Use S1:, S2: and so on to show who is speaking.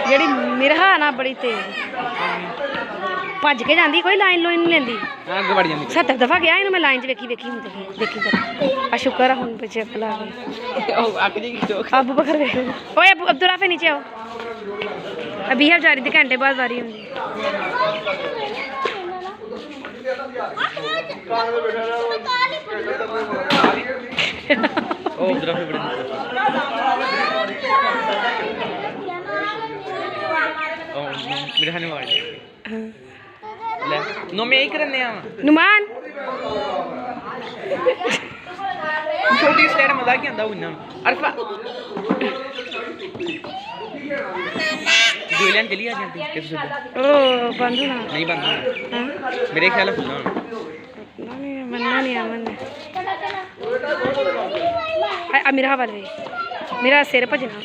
S1: ਜਿਹੜੀ ਮਿਰਹਾ ਨਾ ਬੜੀ ਤੇਜ਼ ਭੱਜ ਕੇ ਜਾਂਦੀ, ਕੋਈ ਲਾਈਨ ਲੋਈਨ ਨਹੀਂ ਲੈਂਦੀ,
S2: ਅੱਗੇ ਵੜ ਜਾਂਦੀ।
S1: 70 ਦਫਾ ਗਿਆ ਇਹਨੂੰ ਮੈਂ ਲਾਈਨ 'ਚ ਵੇਖੀ ਵੇਖੀ ਹੁਣ ਦੇਖੀ ਕਰ ਆ ਸ਼ੁਕਰ ਆ ਹੁਣ ਪਿੱਛੇ ਲਾ ਗਈ।
S2: ਉਹ ਅੱਗ ਜੀ
S1: ਅਬੂ ਬਕਰ ਵੇਖ ਓਏ ਅਬਦੁਲ ਰਾਫੇ नीचे आओ। अभी है बेचारी दी घंटे बाद वारी होंगी। नुमान
S2: छोटी स्लेट मजा क्या आंदा उन्ना अरफा जुलियन चली आ जाती किस सुबह
S1: ओ बंद होना
S2: नहीं बंद होना मेरे ख्याल है खुला होना
S1: नहीं मन्ना नहीं अमन मेरा हवाले मेरा सिर भजना